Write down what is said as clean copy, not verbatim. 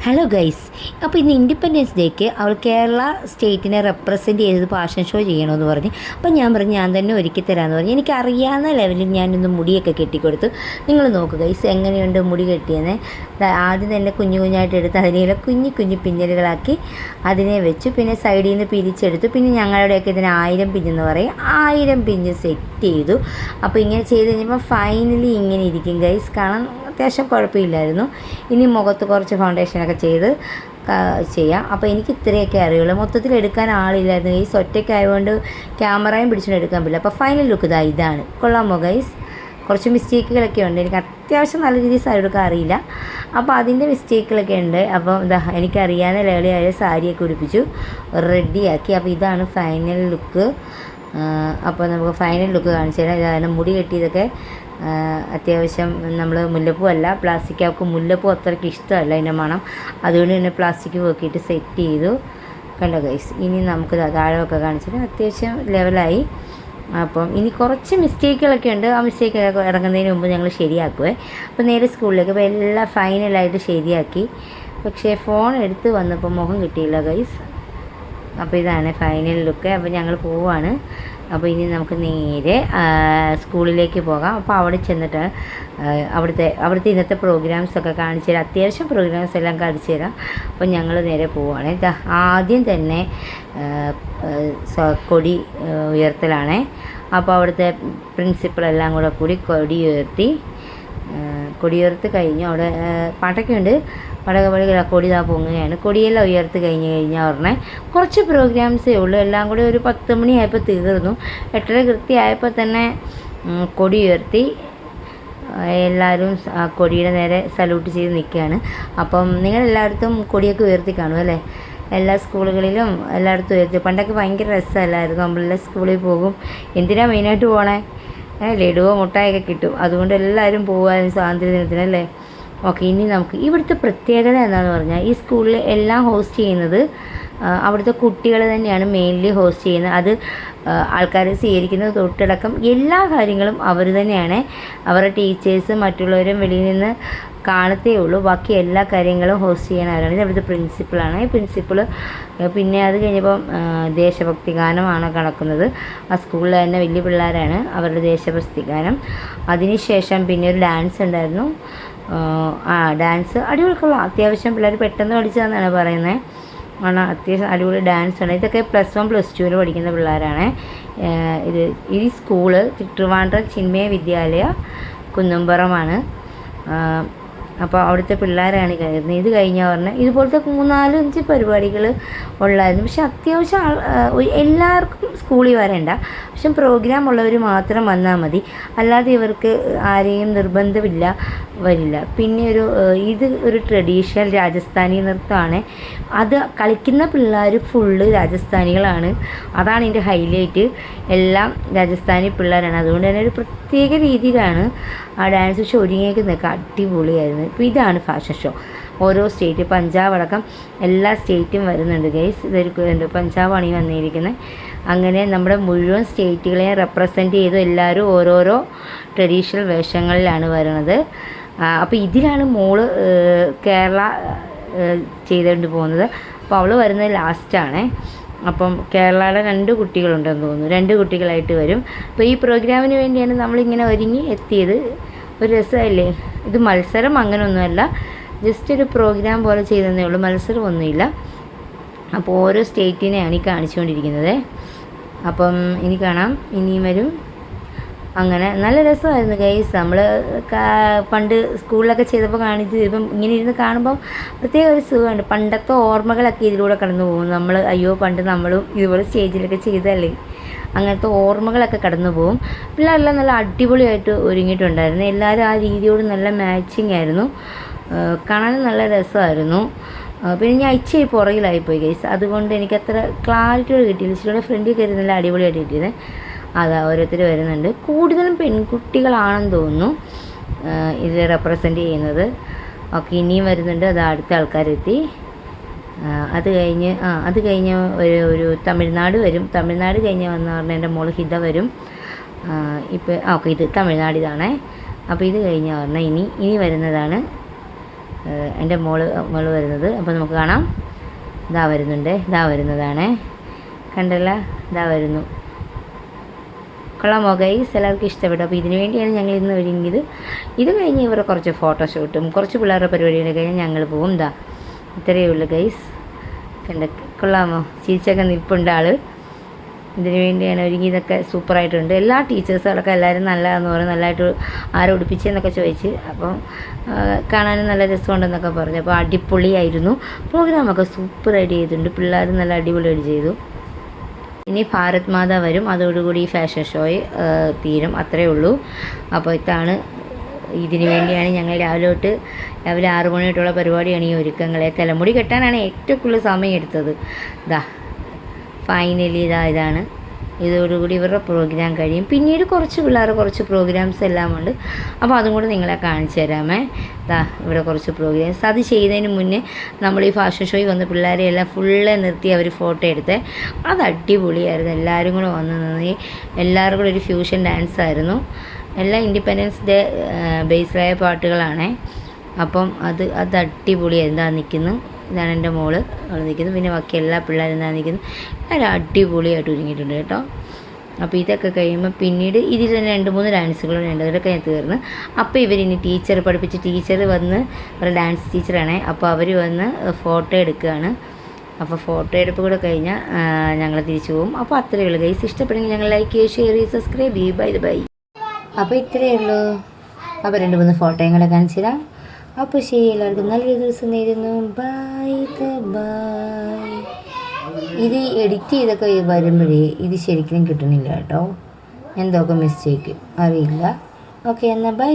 Hello guys, അപ്പോൾ ഇന്ന് independence ഡേക്ക് അവൾ കേരള സ്റ്റേറ്റിനെ റെപ്രസെൻറ്റ് ചെയ്തത് പാഷൻ ഷോ ചെയ്യണമെന്ന് പറഞ്ഞ്. അപ്പോൾ ഞാൻ പറഞ്ഞു ഞാൻ തന്നെ ഒരുക്കി തരാമെന്ന് പറഞ്ഞു. എനിക്കറിയാവുന്ന ലെവലിൽ ഞാനൊന്ന് മുടിയൊക്കെ കെട്ടിക്കൊടുത്തു. നിങ്ങൾ നോക്കുക ഗൈസ് എങ്ങനെയുണ്ട് മുടി കെട്ടിയെന്ന്. ആദ്യം തന്നെ കുഞ്ഞു കുഞ്ഞായിട്ട് എടുത്ത് അതിനെ കുഞ്ഞു കുഞ്ഞു പിന്നലുകളാക്കി അതിനെ വെച്ചു. പിന്നെ സൈഡിൽ നിന്ന് പിരിച്ചെടുത്തു. പിന്നെ ഞങ്ങളുടെയൊക്കെ ഇതിന് 1000 പിഞ്ഞെന്ന് പറയും. 1000 പിഞ്ഞ് സെറ്റ് ചെയ്തു. അപ്പോൾ ഇങ്ങനെ ചെയ്ത് കഴിഞ്ഞപ്പോൾ ഫൈനലി ഇങ്ങനെ ഇരിക്കും ഗൈസ്. കാണാൻ അത്യാവശ്യം കുഴപ്പമില്ലായിരുന്നു. ഇനി മുഖത്ത് കുറച്ച് ഫൗണ്ടേഷനൊക്കെ ചെയ്ത് ചെയ്യാം. അപ്പോൾ എനിക്ക് ഇത്രയൊക്കെ അറിയുള്ളൂ. മൊത്തത്തിൽ എടുക്കാൻ ആളില്ലായിരുന്നു ഗൈസ്. ഒറ്റയ്ക്കായതുകൊണ്ട് ക്യാമറയും പിടിച്ചുകൊണ്ട് എടുക്കാൻ പറ്റില്ല. അപ്പോൾ ഫൈനൽ ലുക്ക് ഇതാണ്. കൊള്ളാമോ ഗൈസ്? കുറച്ച് മിസ്റ്റേക്കുകളൊക്കെ ഉണ്ട്. എനിക്ക് അത്യാവശ്യം നല്ല രീതിയിൽ സൈഡ് എടുക്കാൻ അറിയില്ല. അപ്പോൾ അതിൻ്റെ മിസ്റ്റേക്കുകളൊക്കെ ഉണ്ട്. അപ്പോൾ എനിക്കറിയാവുന്ന ലേളിയായ സാരിയൊക്കെ ഉടുപ്പിച്ചു റെഡിയാക്കി. അപ്പോൾ ഇതാണ് ഫൈനൽ ലുക്ക്. അപ്പോൾ നമുക്ക് ഫൈനൽ ലുക്ക് കാണിച്ചു തരാം. ഇതാണ് മുടി കെട്ടിയതൊക്കെ. അത്യാവശ്യം നമ്മൾ മുല്ലപ്പൂ അല്ല, പ്ലാസ്റ്റിക്. അവൾക്ക് മുല്ലപ്പൂ അത്രയ്ക്ക് ഇഷ്ടമല്ല അതിൻ്റെ മണം. അതുകൊണ്ട് തന്നെ പ്ലാസ്റ്റിക് നോക്കിയിട്ട് സെറ്റ് ചെയ്തു. കണ്ടോ ഗൈസ്? ഇനി നമുക്ക് താഴമൊക്കെ കാണിച്ചിട്ട് അത്യാവശ്യം ലെവലായി. അപ്പം ഇനി കുറച്ച് മിസ്റ്റേക്കുകളൊക്കെ ഉണ്ട്. ആ മിസ്റ്റേക്കൊക്കെ ഇറങ്ങുന്നതിന് മുമ്പ് ഞങ്ങൾ ശരിയാക്കുവേ. അപ്പോൾ നേരെ സ്കൂളിലേക്ക് അപ്പോൾ എല്ലാം ഫൈനലായിട്ട് ശരിയാക്കി. പക്ഷേ ഫോൺ എടുത്ത് വന്നപ്പോൾ മുഖം കിട്ടിയില്ല ഗൈസ്. അപ്പോൾ ഇതാണ് ഫൈനൽ ലുക്ക്. അപ്പോൾ ഞങ്ങൾ പോവാണ്. അപ്പോൾ ഇനി നമുക്ക് നേരെ സ്കൂളിലേക്ക് പോകാം. അപ്പോൾ അവിടെ ചെന്നിട്ട് അവിടുത്തെ ഇന്നത്തെ പ്രോഗ്രാംസൊക്കെ കാണിച്ചു തരാം. അത്യാവശ്യം പ്രോഗ്രാംസ് എല്ലാം കാണിച്ചു തരാം. അപ്പോൾ ഞങ്ങൾ നേരെ പോവുകയാണ്. ആദ്യം തന്നെ കൊടി ഉയർത്തലാണ്. അപ്പോൾ അവിടുത്തെ പ്രിൻസിപ്പളെല്ലാം കൂടി കൊടിയുയർത്തി കഴിഞ്ഞു. അവിടെ പാട്ടൊക്കെയുണ്ട്. കൊടി പൊങ്ങുകയാണ്. കൊടിയെല്ലാം ഉയർത്തി കഴിഞ്ഞാൽ ഉടനെ കുറച്ച് പ്രോഗ്രാംസേ ഉള്ളൂ. എല്ലാം കൂടി ഒരു 10 മണിയായപ്പോൾ തീർന്നു. 8:30 കൃത്യമായപ്പോൾ തന്നെ കൊടി ഉയർത്തി. എല്ലാവരും കൊടിയുടെ നേരെ സല്യൂട്ട് ചെയ്ത് നിൽക്കുകയാണ്. അപ്പം നിങ്ങളെല്ലായിടത്തും കൊടിയൊക്കെ ഉയർത്തി കാണും അല്ലേ? എല്ലാ സ്കൂളുകളിലും എല്ലായിടത്തും ഉയർത്തി. പണ്ടൊക്കെ ഭയങ്കര രസമല്ലായിരുന്നു. നമ്മളെല്ലാം സ്കൂളിൽ പോകും. എന്തിനാണ് മെയിനായിട്ട് പോകണേ? ലഡുവോ മുട്ടായൊക്കെ കിട്ടും. അതുകൊണ്ട് എല്ലാവരും പോകുമായിരുന്നു സ്വാതന്ത്ര്യദിനത്തിനല്ലേ. ഓക്കെ, ഇനി നമുക്ക് ഇവിടുത്തെ പ്രത്യേകത എന്താണെന്ന് പറഞ്ഞാൽ ഈ സ്കൂളിൽ എല്ലാം ഹോസ്റ്റ് ചെയ്യുന്നത് അവിടുത്തെ കുട്ടികൾ തന്നെയാണ് മെയിൻലി ഹോസ്റ്റ് ചെയ്യുന്നത്. അത് ആൾക്കാരെ സ്വീകരിക്കുന്നത് തൊട്ടടക്കം എല്ലാ കാര്യങ്ങളും അവർ തന്നെയാണ്. അവരുടെ ടീച്ചേഴ്സ് മറ്റുള്ളവരും വെളിയിൽ നിന്ന് കാണത്തേ ഉള്ളൂ. ബാക്കി എല്ലാ കാര്യങ്ങളും ഹോസ്റ്റ് ചെയ്യാനവരാണ്. ഇത് അവിടുത്തെ പ്രിൻസിപ്പളാണ്. ഈ പ്രിൻസിപ്പൾ പിന്നെ അത് കഴിഞ്ഞപ്പം ദേശഭക്തി ഗാനമാണ് നടക്കുന്നത്. ആ സ്കൂളിൽ തന്നെ വലിയ പിള്ളേരാണ്. അവരുടെ ദേശഭക്തി ഗാനം. അതിനുശേഷം പിന്നെ ഒരു ഡാൻസ് ഉണ്ടായിരുന്നു. ഡാൻസ് അടിപൊളിക്കുള്ള അത്യാവശ്യം പിള്ളേർ പെട്ടെന്ന് പഠിച്ചതെന്നാണ് പറയുന്നത്. ആണ് അത്യാവശ്യം അടിപൊളി ഡാൻസാണ്. ഇതൊക്കെ +1 +2 പഠിക്കുന്ന പിള്ളേരാണ്. ഈ സ്കൂള് ട്രിവാൻഡ്രം ചിന്മയ വിദ്യാലയ കുന്നുംപുറമാണ്. അപ്പോൾ അവിടുത്തെ പിള്ളേരാണ് കയറുന്നത്. ഇത് കഴിഞ്ഞാൽ പറഞ്ഞാൽ ഇതുപോലത്തെ 3-4-5 പരിപാടികൾ ഉള്ളായിരുന്നു. പക്ഷെ അത്യാവശ്യം എല്ലാവർക്കും സ്കൂളിൽ വരണ്ട. പക്ഷെ പ്രോഗ്രാം ഉള്ളവർ മാത്രം വന്നാൽ മതി. അല്ലാതെ ഇവർക്ക് ആരെയും നിർബന്ധമില്ല, വരില്ല. പിന്നെ ഇത് ഒരു ട്രഡീഷണൽ രാജസ്ഥാനി നൃത്തമാണ്. അത് കളിക്കുന്ന പിള്ളേർ ഫുള്ള് രാജസ്ഥാനികളാണ്. അതാണ് ഇതിൻ്റെ ഹൈലൈറ്റ്. എല്ലാം രാജസ്ഥാനി പിള്ളേരാണ്. അതുകൊണ്ട് തന്നെ ഒരു പ്രത്യേക രീതിയിലാണ് ആ ഡാൻസ് ഷോ ഒരുങ്ങിയേക്കുന്നതൊക്കെ. അടിപൊളിയായിരുന്നു. ഇപ്പോൾ ഇതാണ് ഫാഷൻ ഷോ. ഓരോ സ്റ്റേറ്റ് പഞ്ചാബ് അടക്കം എല്ലാ സ്റ്റേറ്റും വരുന്നുണ്ട് ഗൈസ്. ഇതൊരു പഞ്ചാബാണ് ഈ വന്നിരിക്കുന്നത്. അങ്ങനെ നമ്മുടെ മുഴുവൻ സ്റ്റേറ്റുകളെയും റെപ്രസെൻറ്റ് ചെയ്തു എല്ലാവരും ഓരോരോ ട്രഡീഷണൽ വേഷങ്ങളിലാണ് വരുന്നത്. അപ്പോൾ ഇതിലാണ് മോള് കേരള ചെയ്തുകൊണ്ട് പോകുന്നത്. അപ്പോൾ അവൾ വരുന്നത് ലാസ്റ്റാണ്. അപ്പം കേരളയുടെ 2 കുട്ടികളുണ്ടെന്ന് തോന്നുന്നു. 2 കുട്ടികളായിട്ട് വരും. അപ്പോൾ ഈ പ്രോഗ്രാമിന് വേണ്ടിയാണ് നമ്മളിങ്ങനെ ഒരുങ്ങി എത്തിയത്. ഒരു രസമല്ലേ? ഇത് മത്സരം അങ്ങനെയൊന്നുമല്ല, ജസ്റ്റ് ഒരു പ്രോഗ്രാം പോലെ ചെയ്തതേ ഉള്ളൂ. മത്സരമൊന്നുമില്ല. അപ്പോൾ ഓരോ സ്റ്റേറ്റിനെയാണ് ഈ കാണിച്ചുകൊണ്ടിരിക്കുന്നത്. അപ്പം ഇനി കാണാം, ഇനിയും വരും. അങ്ങനെ നല്ല രസമായിരുന്നു ഗൈസ്. നമ്മൾ പണ്ട് സ്കൂളിലൊക്കെ ചെയ്തപ്പോൾ ഇപ്പം ഇങ്ങനെ ഇരുന്ന് കാണുമ്പം പ്രത്യേക ഒരു സുഖമുണ്ട്. പണ്ടത്തെ ഓർമ്മകളൊക്കെ ഇതിലൂടെ കടന്നു പോകും. നമ്മൾ പണ്ട് നമ്മളും ഇതുപോലെ സ്റ്റേജിലൊക്കെ ചെയ്തല്ലേ, അങ്ങനത്തെ ഓർമ്മകളൊക്കെ കടന്നു പോകും. പിള്ളേരെല്ലാം നല്ല അടിപൊളിയായിട്ട് ഒരുങ്ങിയിട്ടുണ്ടായിരുന്നു. എല്ലാവരും ആ രീതിയോട് നല്ല മാച്ചിങ് ആയിരുന്നു. കാണാനും നല്ല രസമായിരുന്നു. പിന്നെ ഞാൻ ഇച്ചിരി പുറകിലായിപ്പോയി ഗൈസ്. അതുകൊണ്ട് എനിക്കത്ര ക്ലാരിറ്റിയോട് കിട്ടിയില്ല. ഇച്ചിരി ഫ്രണ്ടിൽ കയറി നല്ല അടിപൊളിയായിട്ട് കിട്ടിയത്. അതാ ഓരോരുത്തർ വരുന്നുണ്ട്. കൂടുതലും പെൺകുട്ടികളാണെന്ന് തോന്നുന്നു ഇത് റെപ്രസെൻ്റ് ചെയ്യുന്നത്. ഓക്കെ, ഇനിയും വരുന്നുണ്ട്. അത് അടുത്ത ആൾക്കാരെത്തി. അത് കഴിഞ്ഞ് ഒരു തമിഴ്നാട് വരും. തമിഴ്നാട് കഴിഞ്ഞ് വന്ന് പറഞ്ഞാൽ എൻ്റെ മോൾ ഹിത വരും. ഇപ്പോൾ ഓക്കെ, ഇത് തമിഴ്നാട് ഇതാണേ. അപ്പോൾ ഇത് കഴിഞ്ഞ് പറഞ്ഞാൽ ഇനി വരുന്നതാണ് എൻ്റെ മോള് വരുന്നത്. അപ്പോൾ നമുക്ക് കാണാം. ഇതാ വരുന്നുണ്ട്, ഇതാ വരുന്നതാണ്, കണ്ടല്ല, ഇതാ വരുന്നു. കൊള്ളാമോ ഗൈസ്? എല്ലാവർക്കും ഇഷ്ടപ്പെട്ടു. അപ്പോൾ ഇതിനു വേണ്ടിയാണ് ഞങ്ങൾ ഇന്ന് ഒരുങ്ങിയത്. ഇത് കഴിഞ്ഞ് ഇവരുടെ കുറച്ച് ഫോട്ടോഷൂട്ടും കുറച്ച് പിള്ളേരുടെ പരിപാടികളൊക്കെ കഴിഞ്ഞ് ഞങ്ങൾ പോകും. ഇതാ ഇത്രയേ ഉള്ളൂ ഗൈസ്. കണ്ട, കൊള്ളാമോ? ചിരിച്ചൊക്കെ നിൽപ്പുണ്ട് ആൾ. ഇതിനു വേണ്ടിയാണ് ഒരുങ്ങിയതൊക്കെ സൂപ്പറായിട്ടുണ്ട്. എല്ലാ ടീച്ചേഴ്സുകളൊക്കെ എല്ലാവരും നല്ലതാണെന്ന് പറയും, നല്ലതായിട്ട് ആരോടിപ്പിച്ചെന്നൊക്കെ ചോദിച്ച്. അപ്പം കാണാനും നല്ല രസമുണ്ടെന്നൊക്കെ പറഞ്ഞു. അപ്പോൾ അടിപൊളിയായിരുന്നു. പ്രോഗ്രാമൊക്കെ സൂപ്പറായിട്ട് ചെയ്തിട്ടുണ്ട്. പിള്ളേർ നല്ല അടിപൊളിയായിട്ട് ചെയ്തു. ഇനി ഭാരത് മാതാ വരും, അതോടുകൂടി ഈ ഫാഷൻ ഷോയ് തീരും, അത്രയേ ഉള്ളൂ. അപ്പോൾ ഇതാണ്, ഇതിന് വേണ്ടിയാണ് ഞങ്ങൾ രാവിലെ 6 മണി തൊട്ടുള്ള പരിപാടിയാണ് ഈ ഒരുക്കങ്ങളെ. തലമുടി കെട്ടാനാണ് ഏറ്റവും കൂടുതൽ സമയം എടുത്തത്. ഫൈനലി ഇതാണ്. ഇതോടുകൂടി ഇവരുടെ പ്രോഗ്രാം കഴിയും. പിന്നീട് കുറച്ച് പിള്ളേർ കുറച്ച് പ്രോഗ്രാംസ് എല്ലാം ഉണ്ട്. അപ്പോൾ അതും കൂടി നിങ്ങളെ കാണിച്ചു തരാമേ. ഇവിടെ കുറച്ച് പ്രോഗ്രാംസ്. അത് ചെയ്തതിന് മുന്നേ നമ്മൾ ഈ ഫാഷൻ ഷോയിൽ വന്ന പിള്ളേരെ എല്ലാം ഫുള്ള് നിർത്തി അവർ ഫോട്ടോ എടുത്തേ. അത് അടിപൊളിയായിരുന്നു. എല്ലാവരും കൂടെ വന്ന് നിന്ന് എല്ലാവരും കൂടെ ഒരു ഫ്യൂഷൻ ഡാൻസ് ആയിരുന്നു. എല്ലാം ഇൻഡിപെൻഡൻസ് ഡേ ബേസ്ഡായ പാട്ടുകളാണേ. അപ്പം അത് അടിപൊളിയായിരുന്നു. നിൽക്കുന്നു, ഇതാണ് എൻ്റെ മോള്, അവൾ നിൽക്കുന്നു. പിന്നെ ബാക്കി എല്ലാ പിള്ളേരും എന്താണ് നിൽക്കുന്നു. എല്ലാവരും അടിപൊളിയായിട്ട് ഒരുങ്ങിയിട്ടുണ്ട് കേട്ടോ. അപ്പോൾ ഇതൊക്കെ കഴിയുമ്പോൾ പിന്നീട് ഇതിൽ തന്നെ 2-3 ഡാൻസുകളും ഉണ്ട്. അതൊക്കെ ഞാൻ തീർന്ന്. അപ്പോൾ ഇവരിനി പഠിപ്പിച്ച് ടീച്ചർ വന്ന്, ഒരു ഡാൻസ് ടീച്ചറാണേ. അപ്പോൾ അവർ വന്ന് ഫോട്ടോ എടുക്കുകയാണ്. അപ്പോൾ ഫോട്ടോ എടുപ്പ് കൂടെ കഴിഞ്ഞാൽ ഞങ്ങൾ തിരിച്ചു പോകും. അപ്പോൾ അത്രയേ ഉള്ളൂ ഗൈസ്. ഇഷ്ടപ്പെടുമെങ്കിൽ ഞങ്ങൾ ലൈക്ക് ചെയ്യുക, ഷെയർ ചെയ്യുക, സബ്സ്ക്രൈബ് ചെയ്യുക. ബൈ. അപ്പോൾ ഇത്രയേ ഉള്ളൂ. അപ്പോൾ 2-3 ഫോട്ടോയും കൂടെ കാണിച്ചു തരാം. അപ്പോൾ ശരി, എല്ലാവർക്കും നല്ലൊരു ദിവസം നേരുന്നു. ബൈ. ഇത് എഡിറ്റ് ചെയ്തൊക്കെ വരുമ്പോഴേ ഇത് ശരിക്കും കിട്ടണില്ല കേട്ടോ. എന്തൊക്കെ മിസ്റ്റേക്ക് അറിയില്ല. ഓക്കെ, എന്നാൽ ബൈ.